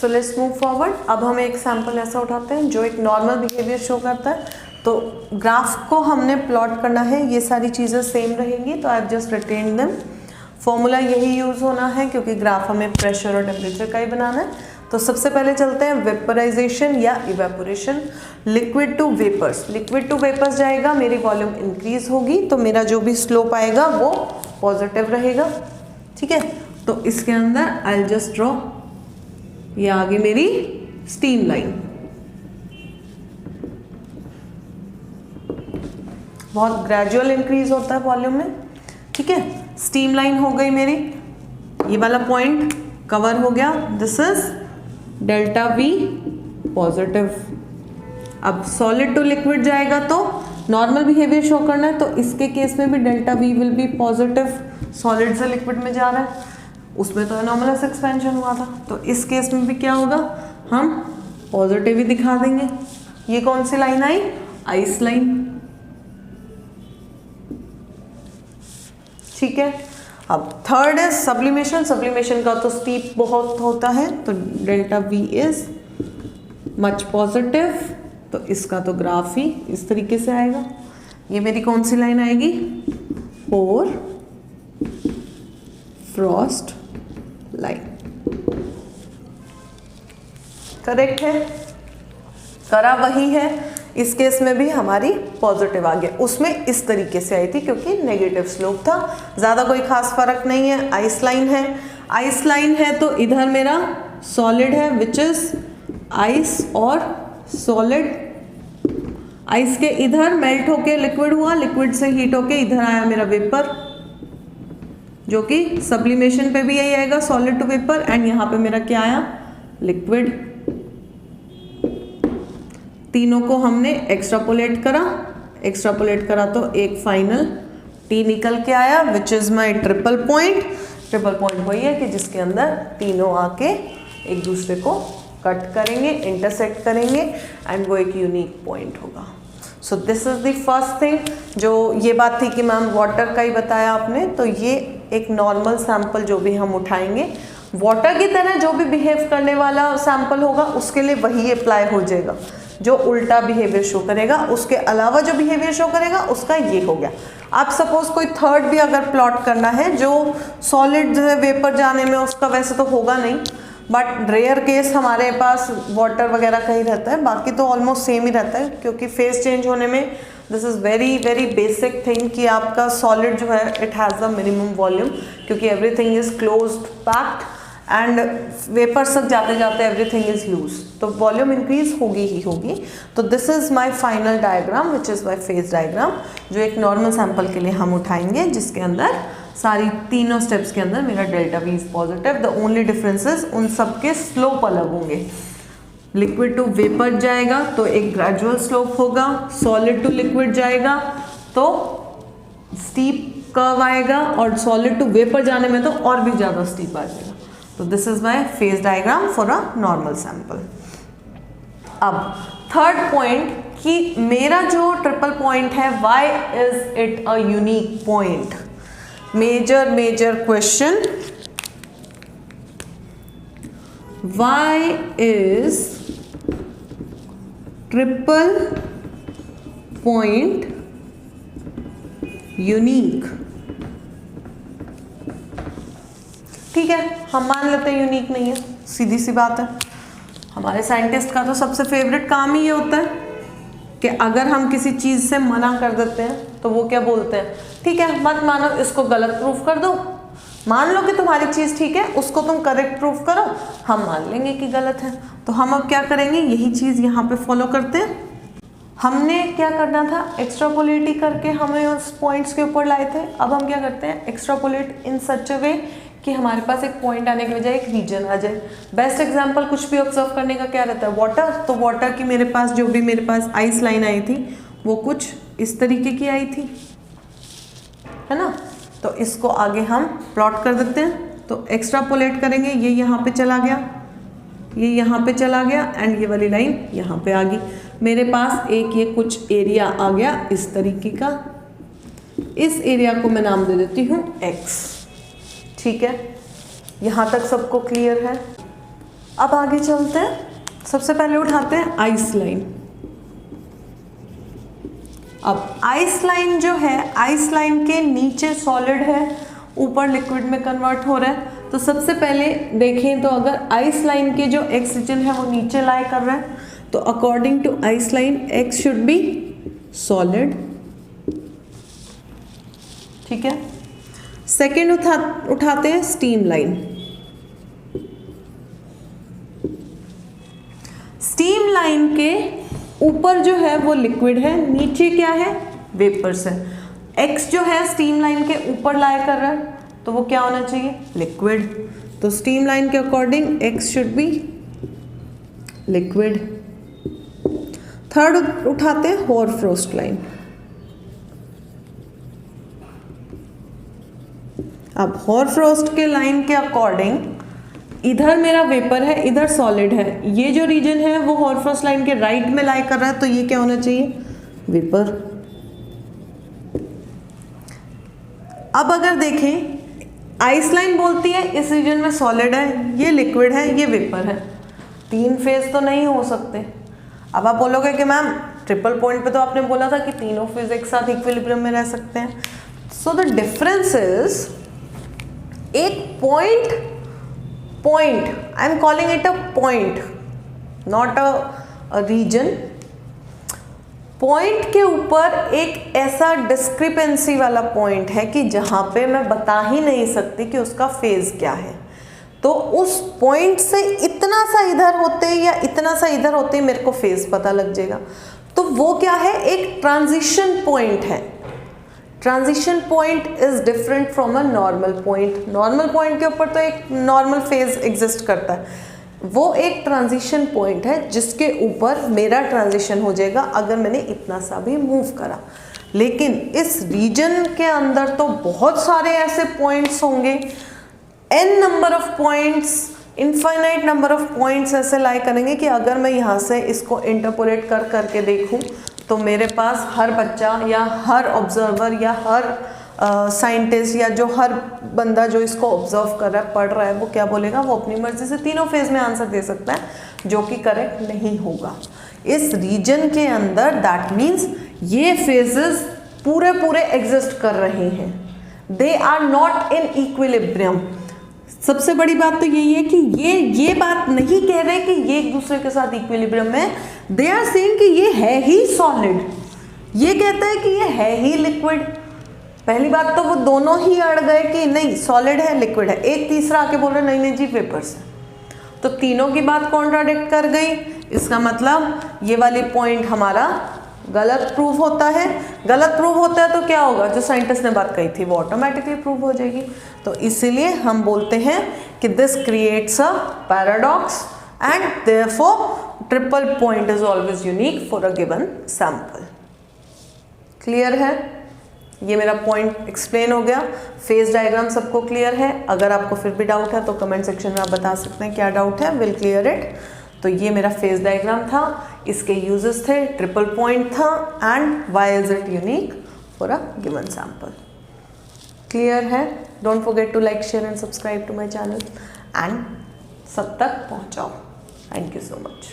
So let's move forward. अब हम एक सैम्पल ऐसा उठाते हैं जो एक नॉर्मल बिहेवियर शो करता है। तो ग्राफ को हमने प्लॉट करना है, ये सारी चीज़ें सेम रहेंगी, तो I just written them. Formula यही यूज़ होना है क्योंकि ग्राफ हमें प्रेशर और टेम्परेचर का ही बनाना है। तो सबसे पहले चलते हैं वेपराइजेशन या evaporation. Liquid to vapours, liquid to vapours जाएगा, मेरी वॉल्यूम इंक्रीज होगी, तो मेरा जो भी स्लोप आएगा वो पॉजिटिव रहेगा। ठीक है, तो इसके अंदर आई जस्ट ड्रॉ, ये आ गई मेरी स्टीम लाइन। बहुत ग्रेजुअल इंक्रीज होता है वॉल्यूम में। ठीक है, स्टीम लाइन हो गई मेरी, ये वाला पॉइंट कवर हो गया। This is delta V positive. अब सॉलिड टू लिक्विड जाएगा तो नॉर्मल बिहेवियर शो करना है, तो इसके केस में भी delta we will be positive. Solid से लिक्विड में जा रहा है, उसमें तो एनॉमलस एक्सपेंशन हुआ था, तो इस केस में भी क्या होगा, हम पॉजिटिव ही दिखा देंगे। ये कौन सी लाइन आई, आइस लाइन। ठीक है, अब थर्ड इज सब्लिमेशन। सब्लिमेशन का तो स्टीप बहुत होता है, तो delta we is much positive, तो इसका तो ग्राफ ही इस तरीके से आएगा। ये मेरी कौन सी लाइन आएगी, पोर फ्रॉस्ट लाइन। करेक्ट है, करा वही है। इस केस में भी हमारी पॉजिटिव आ गया, उसमें इस तरीके से आई थी क्योंकि नेगेटिव स्लोप था, ज़्यादा कोई खास फर्क नहीं है। आइस लाइन है, आइस लाइन है तो इधर मेरा सॉलिड है विच इज आइस, और सॉलिड आइस के इधर मेल्ट होके लिक्विड हुआ, लिक्विड से हीट होके इधर आया मेरा वेपर, जो कि सब्लिमेशन पे भी यही आएगा, सॉलिड टू वेपर। एंड यहाँ पे मेरा क्या आया, लिक्विड। तीनों को हमने एक्स्ट्रापोलेट करा, एक्स्ट्रापोलेट करा तो एक फाइनल टी निकल के आया which is my triple point. Triple point वही है कि जिसके अंदर तीनों आके एक दूसरे को कट करेंगे, इंटरसेक्ट करेंगे, एंड वो एक यूनिक पॉइंट होगा। So this is the first thing. जो ये बात थी कि मैम वाटर का ही बताया आपने, तो ये एक नॉर्मल सैंपल जो भी हम उठाएंगे, वाटर की तरह जो भी बिहेव करने वाला सैंपल होगा उसके लिए वही अप्लाई हो जाएगा, जो उल्टा बिहेवियर शो करेगा। उसके अलावा जो बिहेवियर शो करेगा उसका ये हो गया। आप सपोज कोई थर्ड भी अगर प्लॉट करना है जो सॉलिड वेपर जाने में, उसका वैसे तो होगा नहीं, बट रेयर केस हमारे पास वाटर वगैरह का ही रहता है, बाकी तो ऑलमोस्ट सेम ही रहता है क्योंकि फेस चेंज होने में this is very very basic thing कि आपका सॉलिड जो है it has the minimum volume, क्योंकि everything is closed packed and vapour तक जाते जाते एवरीथिंग इज लूज, तो वॉल्यूम इंक्रीज होगी ही होगी। तो this is my final diagram which is my phase diagram, जो एक नॉर्मल सैंपल के लिए हम उठाएंगे, जिसके अंदर सारी तीनों स्टेप्स के अंदर मेरा delta we is positive. The only differences उन सब के स्लोप अलग होंगे। लिक्विड टू वेपर जाएगा तो एक ग्रेजुअल स्लोप होगा, सॉलिड टू लिक्विड जाएगा तो स्टीप कर्व आएगा, और सॉलिड टू वेपर जाने में तो और भी ज़्यादा स्टीप आ जाएगा। तो this is my phase diagram for a normal sample. अब थर्ड पॉइंट कि मेरा जो ट्रिपल पॉइंट है, why is it a unique point? Major question, why is triple point unique? ठीक है, हम मान लेते हैं यूनिक नहीं है, सीधी सी बात है। हमारे साइंटिस्ट का तो सबसे फेवरेट काम ही ये होता है कि अगर हम किसी चीज़ से मना कर देते हैं तो वो क्या बोलते हैं, ठीक है मत मानो, इसको गलत प्रूफ कर दो। मान लो कि तुम्हारी चीज़ ठीक है, उसको तुम करेक्ट प्रूफ करो, हम मान लेंगे कि गलत है। तो हम अब क्या करेंगे, यही चीज़ यहाँ पे फॉलो करते हैं। हमने क्या करना था, एक्स्ट्रापोलेट ही करके हमें उस पॉइंट्स के ऊपर लाए थे। अब हम क्या करते हैं, एक्स्ट्रापोलेट इन सच अ वे कि हमारे पास एक पॉइंट आने के बजाय एक रीजन आ जाए। बेस्ट एग्जांपल कुछ भी ऑब्जर्व करने का क्या रहता है, वाटर। तो वाटर की मेरे पास जो भी मेरे पास आइस लाइन आई थी वो कुछ इस तरीके की आई थी, है ना। तो इसको आगे हम प्लॉट कर देते हैं। तो एक्स्ट्रापोलेट करेंगे, ये यहाँ पे चला गया, ये यहाँ पे चला गया, एंड ये वाली लाइन यहाँ पे आ गई। मेरे पास एक ये कुछ एरिया आ गया इस तरीके का। इस एरिया को मैं नाम दे देती हूँ x। ठीक है, यहाँ तक सबको क्लियर है। अब आगे चलते हैं, सबसे पहले उठाते हैं आइस लाइन। अब आइस लाइन जो है, आइस लाइन के नीचे सॉलिड है, ऊपर लिक्विड में कन्वर्ट हो रहा है। तो सबसे पहले देखें तो अगर आइस लाइन के जो एक्स रीजन है वो नीचे लाई कर रहा है, तो according to ice line x should be solid, ठीक है। सेकेंड उठाते हैं स्टीम लाइन। स्टीम लाइन के ऊपर जो है वो लिक्विड है, नीचे क्या है, वेपर्स है। एक्स जो है स्टीम लाइन के ऊपर लाई कर रहा है, तो वो क्या होना चाहिए, लिक्विड। तो स्टीम लाइन के according x should B liquid. Third उठाते हैं होरफ्रोस्ट लाइन। अब होरफ्रोस्ट के लाइन के अकॉर्डिंग इधर मेरा वेपर है, इधर सॉलिड है, ये जो रीजन है वो होरफ्रोस्ट लाइन के राइट में लाई कर रहा है, तो ये क्या होना चाहिए, वेपर। अब अगर देखें, आइस लाइन बोलती है इस रीजन में सॉलिड है, ये लिक्विड है, ये वेपर है, तीन फेज तो नहीं हो सकते। अब आप बोलोगे कि मैम ट्रिपल पॉइंट पे तो आपने बोला था कि तीनों फेज एक साथ इक्विलिब्रियम में रह सकते हैं। सो द डिफरेंस इज, एक point I am calling it a point, not a region. Point के ऊपर एक ऐसा डिस्क्रिपेंसी वाला पॉइंट है कि जहां पे मैं बता ही नहीं सकती कि उसका फेज क्या है। तो उस पॉइंट से इतना सा इधर होते या इतना सा इधर होते मेरे को फेज पता लग जाएगा। तो वो क्या है, एक ट्रांजिशन पॉइंट है। Transition point is different from a normal point. Normal point के ऊपर तो एक नॉर्मल फेज एग्जिस्ट करता है, वो एक ट्रांजिशन पॉइंट है जिसके ऊपर मेरा ट्रांजिशन हो जाएगा अगर मैंने इतना सा भी मूव करा। लेकिन इस रीजन के अंदर तो बहुत सारे ऐसे पॉइंट्स होंगे, n number of points, infinite number of points ऐसे लाई करेंगे कि अगर मैं यहाँ से इसको इंटरपोलेट कर करके देखूँ तो मेरे पास हर बच्चा या हर ऑब्जर्वर या हर साइंटिस्ट या जो हर बंदा जो इसको ऑब्जर्व कर रहा है, पढ़ रहा है, वो क्या बोलेगा, वो अपनी मर्जी से तीनों फेज में आंसर दे सकता है, जो कि करेक्ट नहीं होगा। इस रीजन के अंदर दैट मीन्स ये फेजेस पूरे पूरे एग्जिस्ट कर रहे हैं, they are not in equilibrium. सबसे बड़ी बात तो यही है कि ये बात नहीं कह रहे कि ये एक दूसरे के साथ इक्विलिब्रियम में, दे आर सेइंग कि ये है ही सॉलिड, ये कहता है कि ये है ही लिक्विड। पहली बात तो वो दोनों ही अड़ गए कि नहीं सॉलिड है लिक्विड है, एक तीसरा आके बोल रहे नहीं नहीं जी वेपर्स है, तो तीनों की बात कॉन्ट्राडिक्ट कर गई। इसका मतलब ये वाली पॉइंट हमारा गलत प्रूव होता है। गलत प्रूव होता है तो क्या होगा, जो साइंटिस्ट ने बात कही थी वो ऑटोमेटिकली प्रूव हो जाएगी। तो इसीलिए हम बोलते हैं कि this creates a paradox and therefore triple point is always unique for a given sample. Clear है, ये मेरा पॉइंट एक्सप्लेन हो गया। फेज डायग्राम सबको क्लियर है? अगर आपको फिर भी डाउट है तो कमेंट सेक्शन में आप बता सकते हैं क्या डाउट है, विल क्लियर इट। तो ये मेरा फेज डायग्राम था, इसके यूजेस थे, ट्रिपल पॉइंट था and why is it unique for a given sample. Clear है? Don't forget to like, share and subscribe to my channel and सब तक पहुंचाओ। Thank you so much.